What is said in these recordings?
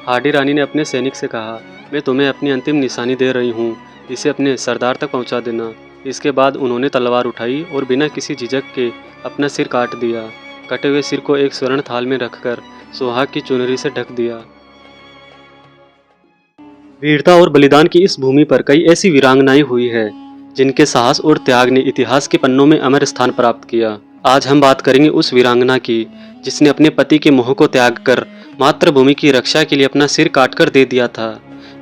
हाडी रानी ने अपने सैनिक से कहा, मैं तुम्हें अपनी अंतिम निशानी दे रही हूँ, इसे अपने सरदार तक पहुँचा देना। इसके बाद उन्होंने तलवार उठाई और बिना किसी झिझक के अपना सिर काट दिया। कटे हुए सिर को एक स्वर्ण थाल में रखकर सुहाग की चुनरी से ढक दिया। वीरता और बलिदान की इस भूमि पर कई ऐसी वीरांगनाएं हुई है जिनके साहस और त्याग ने इतिहास के पन्नों में अमर स्थान प्राप्त किया। आज हम बात करेंगे उस वीरांगना की जिसने अपने पति के मोह को त्याग कर मातृभूमि की रक्षा के लिए अपना सिर काटकर दे दिया था।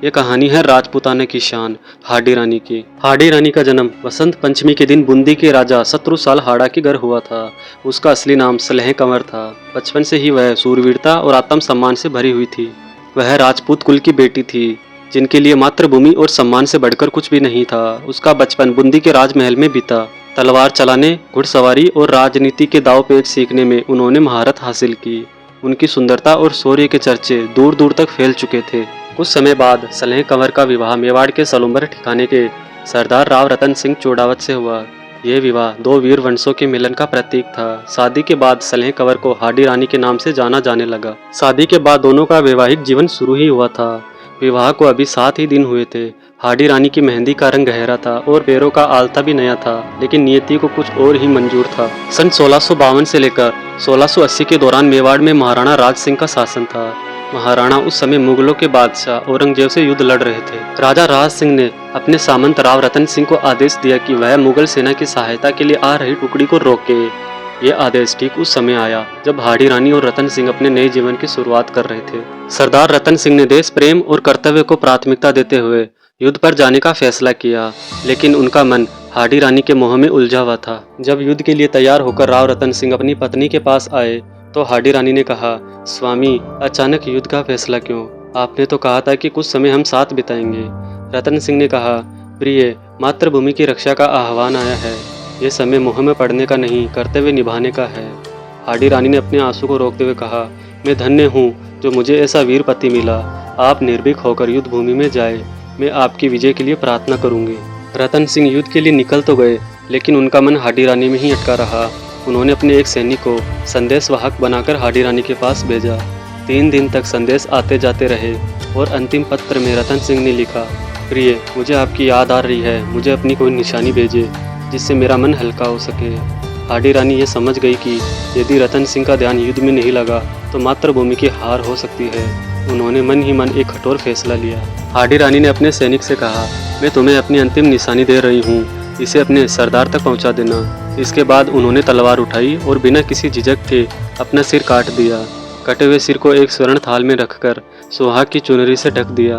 ये कहानी है राजपूताना की शान हाडी रानी की। हाडी रानी का जन्म वसंत पंचमी के दिन बूंदी के राजा शत्रुसाल हाड़ा के घर हुआ था। उसका असली नाम सलेह कंवर था। बचपन से ही वह सूरवीरता और आत्मसम्मान से भरी हुई थी। वह राजपूत कुल की बेटी थी जिनके लिए मातृभूमि और सम्मान से बढ़कर कुछ भी नहीं था। उसका बचपन बूंदी के राजमहल में बीता। तलवार चलाने, घुड़सवारी और राजनीति के दाव पेच सीखने में उन्होंने महारत हासिल की। उनकी सुंदरता और शौर्य के चर्चे दूर दूर तक फैल चुके थे। कुछ समय बाद सलेह कंवर का विवाह मेवाड़ के सलुंबर ठिकाने के सरदार राव रतन सिंह चोडावत से हुआ। यह विवाह दो वीर वंशों के मिलन का प्रतीक था। शादी के बाद सलेह कंवर को हाडी रानी के नाम से जाना जाने लगा। शादी के बाद दोनों का वैवाहिक जीवन शुरू ही हुआ था। विवाह को अभी 7 ही दिन हुए थे। हाडी रानी की मेहंदी का रंग गहरा था और पैरों का आलता भी नया था, लेकिन नियति को कुछ और ही मंजूर था। सन 1652 से लेकर 1680 के दौरान मेवाड़ में महाराणा राज सिंह का शासन था। महाराणा उस समय मुगलों के बादशाह औरंगजेब से युद्ध लड़ रहे थे। राजा राज सिंह ने अपने सामंत राव रतन सिंह को आदेश दिया कि वह मुगल सेना की सहायता के लिए आ रही टुकड़ी को रोके। ये आदेश ठीक उस समय आया जब हाडी रानी और रतन सिंह अपने नए जीवन की शुरुआत कर रहे थे। सरदार रतन सिंह ने देश प्रेम और कर्तव्य को प्राथमिकता देते हुए युद्ध पर जाने का फैसला किया, लेकिन उनका मन हाडी रानी के मोह में उलझा हुआ था। जब युद्ध के लिए तैयार होकर राव रतन सिंह अपनी पत्नी के पास आए तो हाडी रानी ने कहा, स्वामी, अचानक युद्ध का फैसला क्यों? आपने तो कहा था कि कुछ समय हम साथ बिताएंगे। रतन सिंह ने कहा, प्रिय, मातृभूमि की रक्षा का आह्वान आया है। ये समय मोह में पड़ने का नहीं, कर्तव्य निभाने का है। हाडी रानी ने अपने आंसू को रोकते हुए कहा, मैं धन्य हूँ जो मुझे ऐसा वीर पति मिला। आप निर्भीक होकर युद्ध भूमि में जाए। मैं आपकी विजय के लिए प्रार्थना करूंगी। रतन सिंह युद्ध के लिए निकल तो गए, लेकिन उनका मन हाडी रानी में ही अटका रहा। उन्होंने अपने एक सैनिक को संदेशवाहक बनाकर हाडी रानी के पास भेजा। 3 दिन तक संदेश आते जाते रहे और अंतिम पत्र में रतन सिंह ने लिखा, प्रिय, मुझे आपकी याद आ रही है। मुझे अपनी कोई निशानी भेजे जिससे मेरा मन हल्का हो सके। हाडी रानी ये समझ गई कि यदि रतन सिंह का ध्यान युद्ध में नहीं लगा तो मातृभूमि की हार हो सकती है। उन्होंने मन ही मन एक कठोर फैसला लिया। हाडी रानी ने अपने सैनिक से कहा, मैं तुम्हें अपनी अंतिम निशानी दे रही हूँ, इसे अपने सरदार तक पहुँचा देना। इसके बाद उन्होंने तलवार उठाई और बिना किसी झिझक के अपना सिर काट दिया। कटे हुए सिर को एक स्वर्ण थाल में रखकर सुहाग की चुनरी से ढक दिया।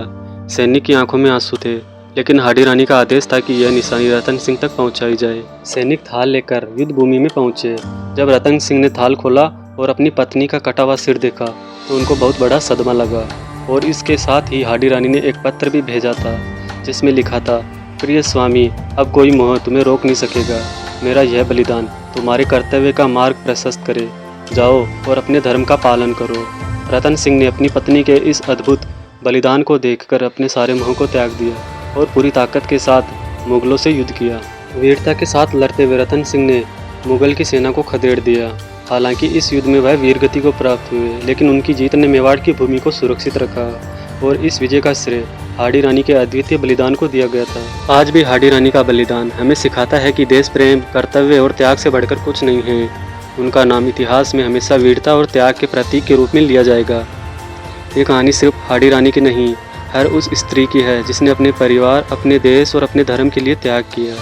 सैनिक की आंखों में आंसू थे, लेकिन हाडी रानी का आदेश था कि यह निशानी रतन सिंह तक पहुंचाई जाए। सैनिक थाल लेकर युद्ध भूमि में पहुंचे। जब रतन सिंह ने थाल खोला और अपनी पत्नी का कटा हुआ सिर देखा तो उनको बहुत बड़ा सदमा लगा, और इसके साथ ही हाडी रानी ने एक पत्र भी भेजा था जिसमें लिखा था, प्रिय स्वामी, अब कोई मोह तुम्हें रोक नहीं सकेगा। मेरा यह बलिदान तुम्हारे कर्तव्य का मार्ग प्रशस्त करे। जाओ और अपने धर्म का पालन करो। रतन सिंह ने अपनी पत्नी के इस अद्भुत बलिदान को देखकर अपने सारे मोह को त्याग दिया और पूरी ताकत के साथ मुगलों से युद्ध किया। वीरता के साथ लड़ते हुए रतन सिंह ने मुगल की सेना को खदेड़ दिया। हालांकि इस युद्ध में वह वीरगति को प्राप्त हुए, लेकिन उनकी जीत ने मेवाड़ की भूमि को सुरक्षित रखा और इस विजय का श्रेय हाडी रानी के अद्वितीय बलिदान को दिया गया था। आज भी हाडी रानी का बलिदान हमें सिखाता है कि देश प्रेम, कर्तव्य और त्याग से बढ़कर कुछ नहीं है। उनका नाम इतिहास में हमेशा वीरता और त्याग के प्रतीक के रूप में लिया जाएगा। ये कहानी सिर्फ हाडी रानी की नहीं, हर उस स्त्री की है जिसने अपने परिवार, अपने देश और अपने धर्म के लिए त्याग किया।